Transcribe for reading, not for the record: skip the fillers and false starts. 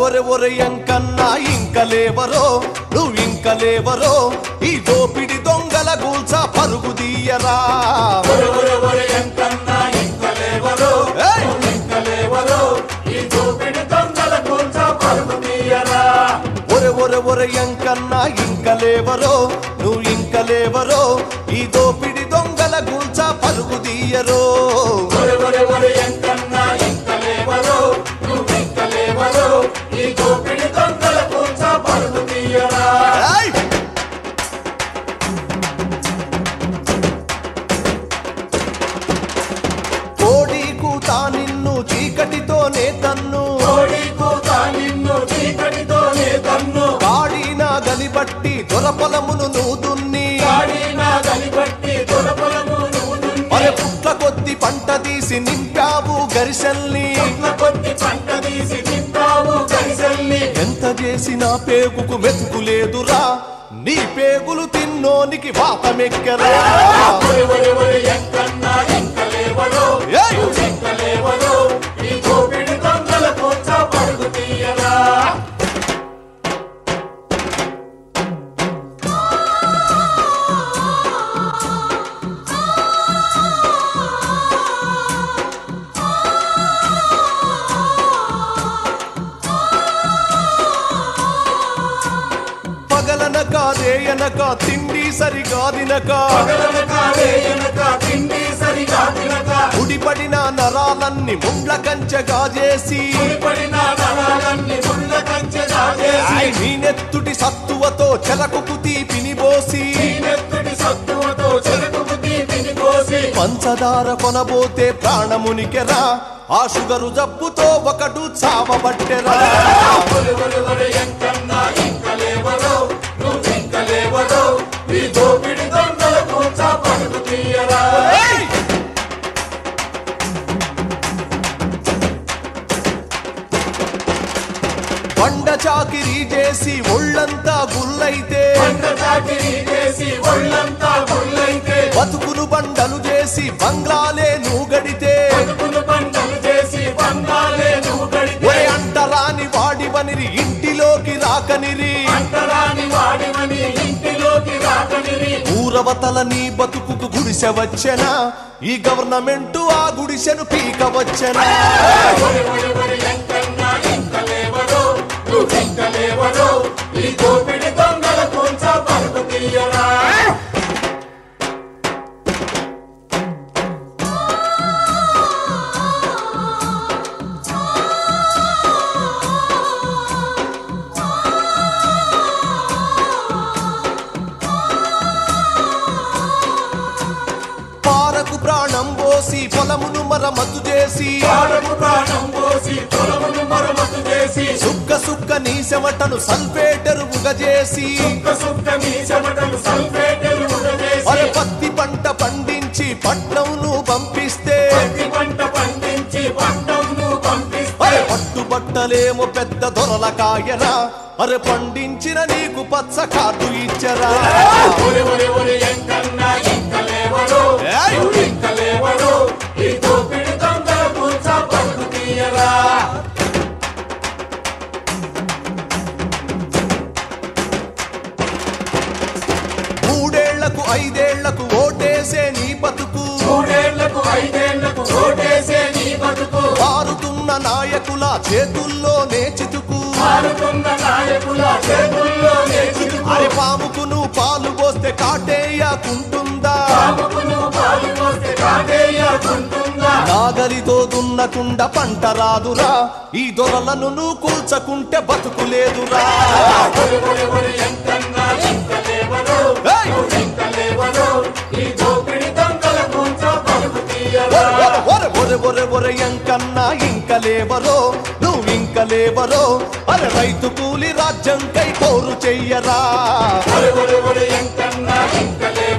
ఒరే ఒరే ఎంకన్నా ఇంకలేవరో నువ్వు ఇంకలేవరో ఈ దోపిడి దొంగల గూల్చ పరుగు తీయరా ఒరే ఒరే ఒరే ఎంకన్నా ఇంకలేవరో నువ్వు ఇంకలేవరో ఈ దోపిడి దొంగల గూల్చ పరుగు తీయరా ఒరే ఒరే ఒరే ఎంకన్నా ఇంకలేవరో నువ్వు ఇంకలేవరో ఈ దోపిడి దొంగల గూల్చ పరుగు తీయరో ఒరే ఒరే ఒరే ఎంకన్నా ఇంకలేవరో నువ్వు ఇంకలేవరో ఈ దోపిడి దొంగల గూల్చ పరుగు తీయరా కోడి కూత నిన్ను చీకటితోనే తన్ను కోడి కూత నిన్ను చీకటితోనే తన్ను కాడిన గలిబట్టి దొరపలమును నూదున్ని కాడిన గలిబట్టి దొరపలమును నూదున్ని అరే పుట్ల కొద్ది పంట తీసి నింపావు గరిసెల్ని పుట్ల కొద్ది పంట తీసి నింపావు గరిసెల్ని ఎంత చేసినా పేగుకు మెతుకులేదురా నీ పేగులు తిన్నోనికి వాతమెక్కరా ఒరే ఒరే ఒరే ఎంకన్నా ఇంకలేవరో నువ్వు ఇంకలేవరో ఈ దోపిడి దొంగల గూల్చ పరుగు తీయరా పగలనక రేయనక తిండి సరిగా తినక పగలనక రేయనక తిండి సరిగా తినక ఉడిపడిన నరాలన్నీ ముండ్ల కంచెగా చేసి పడిన నరాలన్నీ ముళ్ళ కంచెగా చేసి నీ నెత్తుటి సత్తువతో చెలకుకు తీపిని పోసి నెత్తుడి సత్తువతో చెరుకు తీపిని కోసి పంచదార కొనబోతే ప్రాణమునికెరా ఆ షుగరు జబ్బుతో ఒకడు చావబట్టెరా ఒరే ఒరే ఒరే ఎంకన్నా ఇంకలేవరో నువ్వు ఇంకలేవరో ఈ దోపిడి దొంగల గూల్చ పరుగు తీయరా బండ చాకిరీ చేసి ఒళ్ళంతా గుల్లైతే పంట చాకిరీ చేసి ఒళ్ళంతా గుళ్ళైతే బతుకులు బండలు చేసి బంగ్లాలే నూగడితే బతుకులు పంటలు చేసి బంగాలే నువ్వు గడితే ఒరే అంటరాని వాడివనిరి ఇంటిలోకి రాకనిరి అంటరాని వాడివని ఇంటిలోకి రాకనిరి ఊరవతల నీ బతుకుకు గుడిసె వచ్చెనా ఈ గవర్నమెంట్ ఆ గుడిసెను పీక వచ్చెనా ఒరే ఒరే ఒరే ఎంకన్నా ఇంకలేవరో నువ్వు ఇంకలేవరో ఈ దోపిడి దొంగల గూల్చ పరుగు తీయరా పారకు ప్రాణం పోసి పొలమును మరమతు చేసి పాడము ప్రాణం పోసి పొలమును మరమతు చేసి సుక్క సుక్క నీ చెమటను సల్ఫేటెరువుగా చేసి సుక్క సుక్క నీ చెమటలు సల్ఫేటలు అరే ఉడచేసి పత్తి పంట పండించి పట్నంను పంపిస్తే పత్తి పంట పండించి పట్టంను పంపిస్తే అరే పట్టుబట్టలేమో పెద్ద దొరల కాయరా అరే పండించిన నీకు పచ్చ కార్డు ఇచ్చరా ఒరే ఒరే ఒరే ఎంకన్నా ఇంకలేవరో ఏయ్! నువ్వు ఇంకలేవరో ఈ దోపిడి దొంగల గూల్చ పరుగు తీయరా మూడేళ్లకు ఐదేళ్లకు ఓటేసే నీ బతుకు మూడేళ్లకు ఐదేళ్లకు ఓటేసే నీ బతుకు మారుతున్న నాయకుల చేతుల్లోనే చితుకు మారుతున్న నాయకుల చేతుల్లోనే చిరుకు అరే పాముకును పాలు పోస్తే కాటేయకుంటుందా పాముకును పాలు పోస్తే కాటేయకుంటుందా నాగలితో దున్నకుండా పంట రాదురా ఈ దొరలను నువ్వు కూల్చకుంటే బతుకులేదురా ఒరే ఒరే ఒరే ఎంకన్నా ఇంకలేవరో ఏయ్! నువ్వు ఇంకలేవరో ఈ దోపిడి దొంగల గూల్చ పరుగు తీయరా ఒరే ఒరే ఒరే ఒరే ఎంకన్నా ఇంకలేవరో నువ్వు ఇంకలేవరో అరే రైతు కూలి రాజ్యం కై కోరు చెయ్యరా ఒరే ఒరే ఒరే ఎంకన్నా ఇంకలేవరో